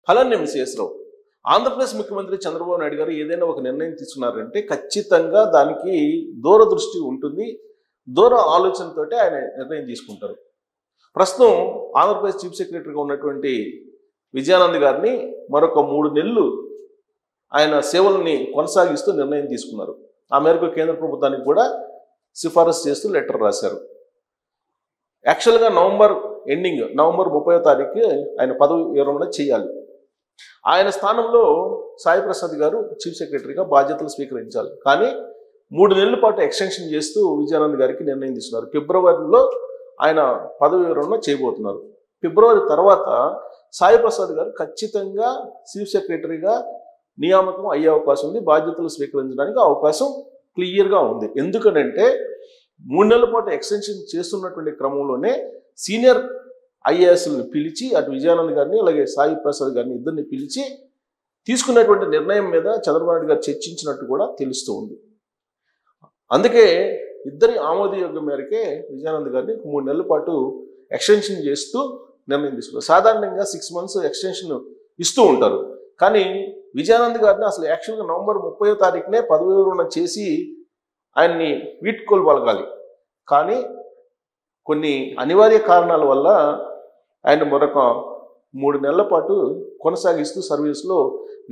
Holland ఎంసీఎస్రావు Andhra Pradesh ముఖ్యమంత్రి చంద్రబాబు నాయుడు గారు ఏదైనా ఒక నిర్ణయం తీసుకున్నారంటే ఖచ్చితంగా దానికి దూరదృష్టి ఉంటుంది, దూర ఆలోచనతో ఆయన నిర్ణయం తీసుకుంటారు. ప్రస్తుతం ఆంధ్రప్రదేశ్ చీఫ్ సెక్రటరీగా ఉన్నటువంటి విజయానంద్ గారిని మరొక 3 నెలలు ఆయన సేవల్ని కొనసాగిస్తూ నిర్ణయం తీసుకున్నారు. ఆ మేరకు కేంద్ర ప్రభుత్వానికి కూడా సిఫారసు చేస్తూ లెటర్ రాశారు. యాక్చువల్గా నవంబర్ 30వ తారీఖు ఆయన పదవి విరమణ చేయాలి. ఆయన స్థానంలో సాయి ప్రసాద్ గారు చీఫ్ సెక్రటరీగా బాధ్యతలు స్వీకరించాలి. కానీ 3 నెలల పాటు ఎక్స్టెన్షన్ చేస్తూ విజయానంద్ గారికి నిర్ణయం తీసుకున్నారు. ఫిబ్రవరిలో ఆయన పదవి విరమణ చేయబోతున్నారు. ఫిబ్రవరి తర్వాత సాయి ప్రసాద్ గారు ఖచ్చితంగా చీఫ్ సెక్రటరీగా నియామకం అయ్యే అవకాశం ఉంది, బాధ్యతలు స్వీకరించడానికి అవకాశం క్లియర్గా ఉంది. ఎందుకనంటే 3 నెలల పాటు ఎక్స్టెన్షన్ చేస్తున్నటువంటి క్రమంలోనే సీనియర్ ఐఏఎస్లను పిలిచి అటు విజయానంద్ గారిని అలాగే సాయి ప్రసాద్ గారిని ఇద్దరిని పిలిచి తీసుకున్నటువంటి నిర్ణయం మీద చంద్రబాబు నాయుడు గారు చర్చించినట్టు కూడా తెలుస్తూ ఉంది. అందుకే ఇద్దరి ఆమోదయోగ్యం మేరకే విజయానంద్ గారిని 3 నెలల పాటు ఎక్స్టెన్షన్ చేస్తూ నిర్ణయం తీసుకున్నారు. సాధారణంగా 6 మంత్స్ ఎక్స్టెన్షన్ ఇస్తూ ఉంటారు. కానీ విజయానంద్ గారిని అసలు యాక్చువల్గా నవంబర్ 30వ తారీఖునే పదవి విరమణ చేసి ఆయన్ని వీడ్కోలుపలకాలి. కానీ కొన్ని అనివార్య కారణాల వల్ల ఆయన మరొక 3 నెలల పాటు కొనసాగిస్తూ సర్వీస్లో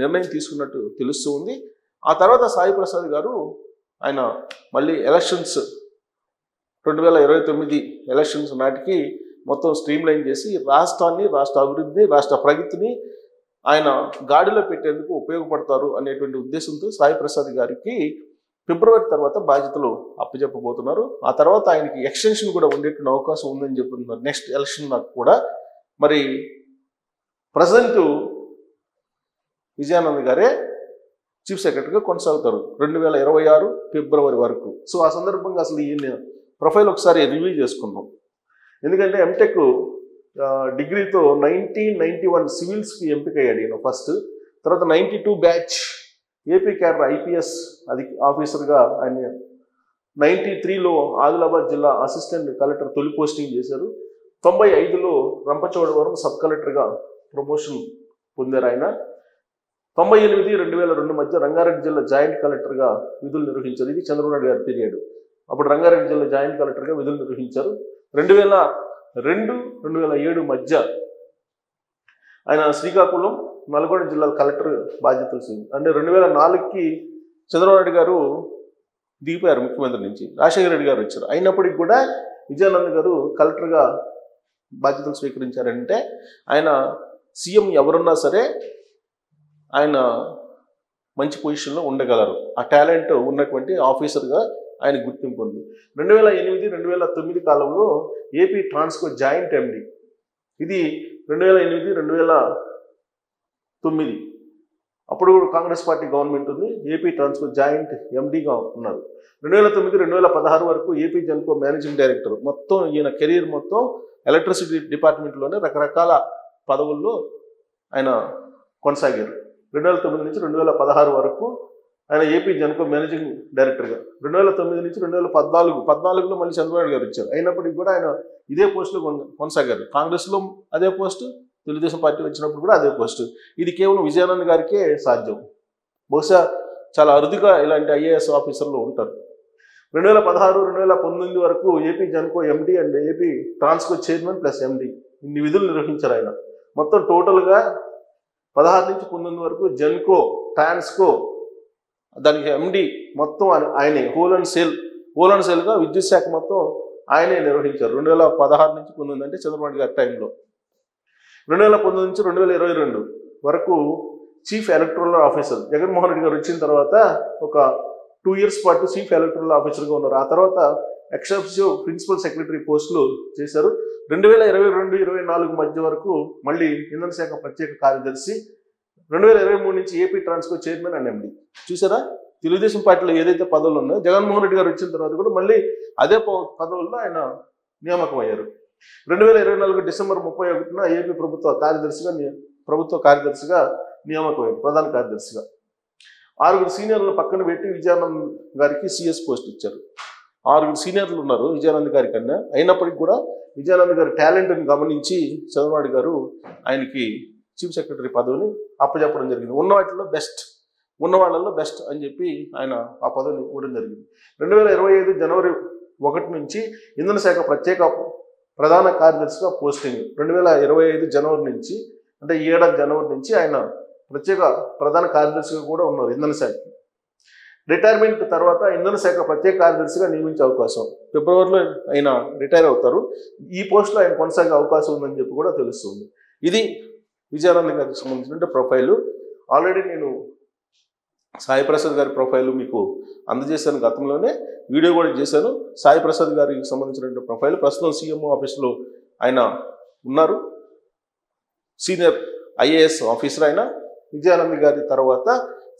నిర్ణయం తీసుకున్నట్టు తెలుస్తూ ఉంది. ఆ తర్వాత సాయి ప్రసాద్ గారు ఆయన మళ్ళీ ఎలక్షన్స్ 2029 ఎలక్షన్స్ నాటికి మొత్తం స్ట్రీమ్లైన్ చేసి రాష్ట్రాన్ని, రాష్ట్ర అభివృద్ధిని, రాష్ట్ర ప్రగతిని ఆయన గాడిలో పెట్టేందుకు ఉపయోగపడతారు అనేటువంటి ఉద్దేశంతో సాయి ప్రసాద్ గారికి ఫిబ్రవరి తర్వాత బాధ్యతలు అప్పచెప్పబోతున్నారు. ఆ తర్వాత ఆయనకి ఎక్స్టెన్షన్ కూడా ఉండేటువంటి అవకాశం ఉందని చెప్తున్నారు. నెక్స్ట్ ఎలక్షన్ నాకు కూడా మరి ప్రజెంట్ విజయానంద్ గారే చీఫ్ సెక్రటరీగా కొనసాగుతారు 2026 ఫిబ్రవరి వరకు. సో ఆ సందర్భంగా అసలు ఈయన ప్రొఫైల్ ఒకసారి రివ్యూ చేసుకుందాం. ఎందుకంటే ఎంటెక్ డిగ్రీతో 1991 సివిల్స్కి ఎంపికయ్యాడు ఈయన ఫస్ట్. తర్వాత 92 బ్యాచ్ ఏపీ క్యాడర్ ఐపీఎస్ ఆఫీసర్గా ఆయన 93లో ఆదిలాబాద్ జిల్లా అసిస్టెంట్ కలెక్టర్ తొలి పోస్టింగ్ చేశారు. 95లో రంపచోడవరం సబ్ కలెక్టర్గా ప్రమోషన్ పొందారు ఆయన. 98, 2002 మధ్య రంగారెడ్డి జిల్లా జాయింట్ కలెక్టర్గా విధులు నిర్వహించారు. ఇది చంద్రబాబు నాయుడు గారి పీరియడ్. అప్పుడు రంగారెడ్డి జిల్లా జాయింట్ కలెక్టర్గా విధులు నిర్వహించారు. 2002, 2007 మధ్య ఆయన శ్రీకాకుళం, నల్గొండ జిల్లా కలెక్టర్ బాధ్యతలు అంటే 2004కి చంద్రబాబు నాయుడు గారు దిగిపోయారు ముఖ్యమంత్రి నుంచి, రాజశేఖర రెడ్డి గారు వచ్చారు. అయినప్పటికీ కూడా విజయానంద్ గారు కలెక్టర్గా బాధ్యతలు స్వీకరించారంటే ఆయన సీఎం ఎవరున్నా సరే ఆయన మంచి పొజిషన్లో ఉండగలరు. ఆ టాలెంట్ ఉన్నటువంటి ఆఫీసర్గా ఆయన గుర్తింపు ఉంది. 2008, 2009 కాలంలో ఏపీ ట్రాన్స్కో జాయింట్ ఎండి. ఇది 2008, 2009 అప్పుడు కాంగ్రెస్ పార్టీ గవర్నమెంట్ ఉంది. ఏపీ ట్రాన్స్కో జాయింట్ ఎండిగా ఉన్నారు. 2009, 2016 వరకు ఏపీ జెన్కో మేనేజింగ్ డైరెక్టర్. మొత్తం ఈయన కెరీర్ మొత్తం ఎలక్ట్రిసిటీ డిపార్ట్మెంట్లోనే రకరకాల పదవుల్లో ఆయన కొనసాగారు. 2009 నుంచి 2016 వరకు ఆయన ఏపీ జెన్కో మేనేజింగ్ డైరెక్టర్గా. 2009 నుంచి 2014లో మళ్ళీ చంద్రబాబు గారు వచ్చారు. అయినప్పటికీ కూడా ఆయన ఇదే పోస్టులో కొనసాగారు. కాంగ్రెస్లో అదే పోస్టు, తెలుగుదేశం పార్టీ వచ్చినప్పుడు కూడా అదే పోస్టు. ఇది కేవలం విజయానంద్ గారికే సాధ్యం. బహుశా చాలా అరుదుగా ఇలాంటి ఐఏఎస్ ఆఫీసర్లు ఉంటారు. 2016, 2019 వరకు AP Genco MD and AP Transco chairman plus MD ఇన్ని విధులు నిర్వహించారు ఆయన. మొత్తం టోటల్గా 16 నుంచి 19 వరకు జెన్కో, ట్రాన్స్కో దానికి ఎండి మొత్తం ఆయనే. హోల్ అండ్ సేల్గా విద్యుత్ శాఖ మొత్తం ఆయనే నిర్వహించారు 2016 నుంచి 19 అంటే చంద్రబాబు గారి టైంలో. 2019 నుంచి 2022 వరకు chief electoral officer Jaganmohan Reddy గారు వచ్చిన తర్వాత ఒక 2 ఇయర్స్ పాటు చీఫ్ ఎలక్టరల్ ఆఫీసర్గా ఉన్నారు. ఆ తర్వాత ఎక్సెప్షియో ప్రిన్సిపల్ సెక్రటరీ పోస్టులు చేశారు. 2022-24 మధ్య వరకు మళ్ళీ ఇంధన శాఖ ప్రత్యేక కార్యదర్శి. 2023 నుంచి AP Transco chairman and MD. చూసారా, తెలుగుదేశం పార్టీలో ఏదైతే పదవులు ఉన్నాయో జగన్మోహన్ రెడ్డి గారు వచ్చిన తర్వాత కూడా మళ్ళీ అదే పదవుల్లో ఆయన నియామకం అయ్యారు. 2024 డిసెంబర్ 31న ఏపీ ప్రభుత్వ కార్యదర్శిగా నియామకం అయ్యారు, ప్రధాన కార్యదర్శిగా. 6 సీనియర్లను పక్కన పెట్టి విజయానంద్ గారికి సిఎస్ పోస్ట్ ఇచ్చారు. 6 సీనియర్లు ఉన్నారు విజయానంద్ గారి కన్నా. అయినప్పటికీ కూడా విజయానంద్ గారి టాలెంట్ని గమనించి చంద్రబాబు గారు ఆయనకి చీఫ్ సెక్రటరీ పదవిని అప్పచెప్పడం జరిగింది. ఉన్న వాటిలో బెస్ట్, ఉన్న వాళ్ళల్లో బెస్ట్ అని చెప్పి ఆయన ఆ పదవిని ఇవ్వడం జరిగింది. 2025 జనవరి 1 నుంచి ఇంధన శాఖ ప్రత్యేక ప్రధాన కార్యదర్శిగా పోస్టింగ్. 2025 జనవరి నుంచి, అంటే ఈ ఏడాది జనవరి నుంచి ఆయన ప్రత్యేక ప్రధాన కార్యదర్శిగా కూడా ఉన్నారు ఇంధన శాఖకి. రిటైర్మెంట్ తర్వాత ఇంధన శాఖ ప్రత్యేక కార్యదర్శిగా నియమించే అవకాశం. ఫిబ్రవరిలో ఆయన రిటైర్ అవుతారు. ఈ పోస్టులో ఆయన కొనసాగే అవకాశం ఉందని చెప్పి కూడా తెలుస్తుంది. ఇది విజయానంద్ గారికి సంబంధించిన ప్రొఫైలు. ఆల్రెడీ నేను సాయి ప్రసాద్ గారి ప్రొఫైల్ మీకు అందజేశాను, గతంలోనే వీడియో కూడా చేశాను. సాయి ప్రసాద్ గారికి సంబంధించిన ప్రొఫైల్ ప్రస్తుతం సీఎంఓ ఆఫీస్లో ఆయన ఉన్నారు. సీనియర్ ఐఏఎస్ ఆఫీసర్ ఆయన. విజయానంద్ గారి తర్వాత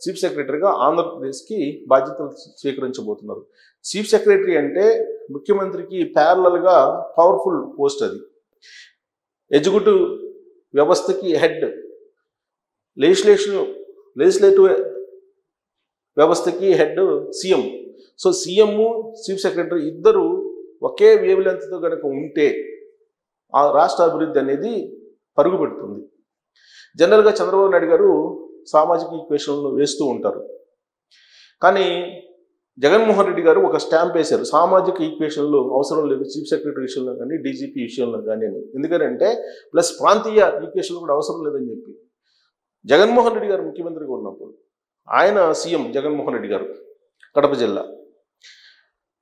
చీఫ్ సెక్రటరీగా ఆంధ్రప్రదేశ్కి బాధ్యతలు స్వీకరించబోతున్నారు. చీఫ్ సెక్రటరీ అంటే ముఖ్యమంత్రికి ప్యారలల్గా పవర్ఫుల్ పోస్ట్ అది. ఎగ్జిక్యూటివ్ వ్యవస్థకి హెడ్, లెజిస్లేటివ్ వ్యవస్థకి head CM. So CM, chief secretary ఇద్దరు ఒకే వేవ్ లెంత్తో కనుక ఉంటే ఆ రాష్ట్ర అభివృద్ధి అనేది పరుగు పెడుతుంది. జనరల్గా చంద్రబాబు నాయుడు గారు సామాజిక ఈక్వేషన్లు వేస్తూ ఉంటారు. కానీ జగన్మోహన్ రెడ్డి గారు ఒక స్టాంప్ వేశారు, సామాజిక ఈక్వేషన్లు అవసరం లేదు చీఫ్ సెక్రటరీ విషయంలో కానీ డీజీపీ విషయంలో కానీ అని. ఎందుకంటే ప్లస్ ప్రాంతీయ ఈక్వేషన్లు కూడా అవసరం లేదని చెప్పి. జగన్మోహన్ రెడ్డి గారు ముఖ్యమంత్రిగా ఉన్నప్పుడు ఆయన సీఎం జగన్మోహన్ రెడ్డి గారు కడప జిల్లా,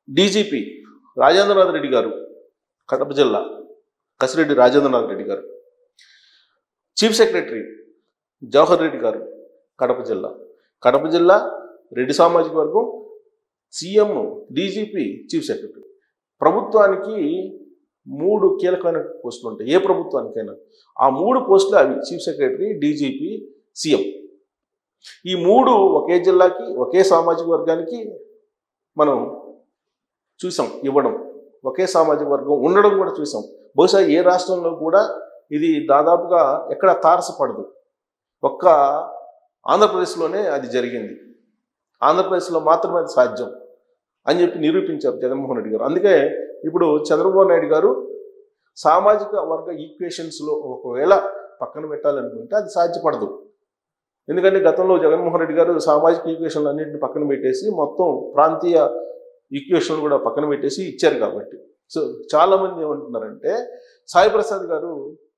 డీజీపీ రాజేంద్రనాథ్ రెడ్డి గారు కడప జిల్లా, కసిరెడ్డి రాజేంద్రనాథ్ రెడ్డి గారు, చీఫ్ సెక్రటరీ జవహర్ రెడ్డి గారు కడప జిల్లా రెడ్డి సామాజిక వర్గం, సీఎం, డీజీపీ, చీఫ్ సెక్రటరీ. ప్రభుత్వానికి 3 కీలకమైన పోస్టులు ఉంటాయి, ఏ ప్రభుత్వానికైనా. ఆ 3 పోస్టులు అవి చీఫ్ సెక్రటరీ, డీజీపీ, సీఎం. ఈ 3 ఒకే జిల్లాకి, ఒకే సామాజిక వర్గానికి మనం చూసాం ఇవ్వడం, ఒకే సామాజిక వర్గం ఉండడం కూడా చూసాం. బహుశా ఏ రాష్ట్రంలో కూడా ఇది దాదాపుగా ఎక్కడ తారసపడదు. ఒక్క ఆంధ్రప్రదేశ్లోనే అది జరిగింది. ఆంధ్రప్రదేశ్లో మాత్రమే అది సాధ్యం అని చెప్పి నిరూపించారు జగన్మోహన్ రెడ్డి గారు. అందుకే ఇప్పుడు చంద్రబాబు నాయుడు గారు సామాజిక వర్గ ఈక్వేషన్స్లో ఒకవేళ పక్కన పెట్టాలనుకుంటే అది సాధ్యపడదు. ఎందుకంటే గతంలో జగన్మోహన్ రెడ్డి గారు సామాజిక ఈక్వేషన్లు అన్నింటిని పక్కన పెట్టేసి మొత్తం ప్రాంతీయ ఈక్వేషన్లు కూడా పక్కన పెట్టేసి ఇచ్చారు కాబట్టి. సో చాలామంది ఏమంటున్నారంటే సాయి ప్రసాద్ గారు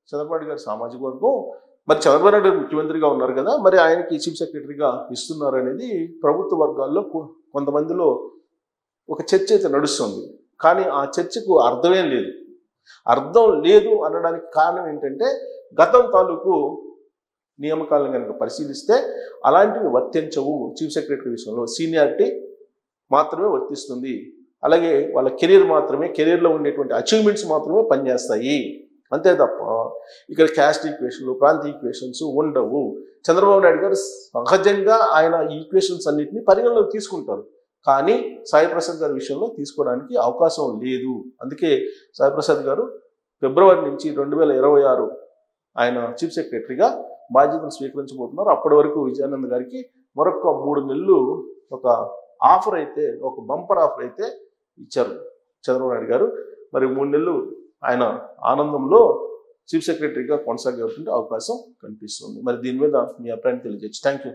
చంద్రబాబు గారు సామాజిక వర్గం, మరి చంద్రబాబు నాయుడు ముఖ్యమంత్రిగా ఉన్నారు కదా, మరి ఆయనకి చీఫ్ సెక్రటరీగా ఇస్తున్నారు అనేది ప్రభుత్వ వర్గాల్లో కొంతమందిలో ఒక చర్చ అయితే నడుస్తుంది. కానీ ఆ చర్చకు అర్థమేం లేదు. అర్థం లేదు అనడానికి కారణం ఏంటంటే గతం తాలూకు నియామకాలను కనుక పరిశీలిస్తే అలాంటివి వర్తించవు. చీఫ్ సెక్రటరీ విషయంలో సీనియారిటీ మాత్రమే వర్తిస్తుంది. అలాగే వాళ్ళ కెరీర్లో ఉండేటువంటి అచీవ్మెంట్స్ మాత్రమే పనిచేస్తాయి. అంతే తప్ప ఇక్కడ క్యాస్ట్ ఈక్వేషన్లు, ప్రాంతీయ ఈక్వేషన్స్ ఉండవు. చంద్రబాబు నాయుడు గారు సహజంగా ఆయన ఈక్వేషన్స్ అన్నింటినీ పరిగణలోకి తీసుకుంటారు. కానీ సాయి ప్రసాద్ గారి విషయంలో తీసుకోవడానికి అవకాశం లేదు. అందుకే సాయి ప్రసాద్ గారు ఫిబ్రవరి నుంచి 2026 ఆయన చీఫ్ సెక్రటరీగా బాధ్యతలు స్వీకరించబోతున్నారు. అప్పటి వరకు విజయానంద్ గారికి మరొక 3 నెలలు ఒక ఆఫర్ అయితే, ఒక బంపర్ ఆఫర్ అయితే ఇచ్చారు చంద్రబాబు నాయుడు గారు. మరి 3 నెలలు ఆయన ఆనందంలో చీఫ్ సెక్రటరీగా కొనసాగే అవకాశం కనిపిస్తుంది. మరి దీని మీద మీ అభిప్రాయం తెలియజేయచ్చు. Thank you.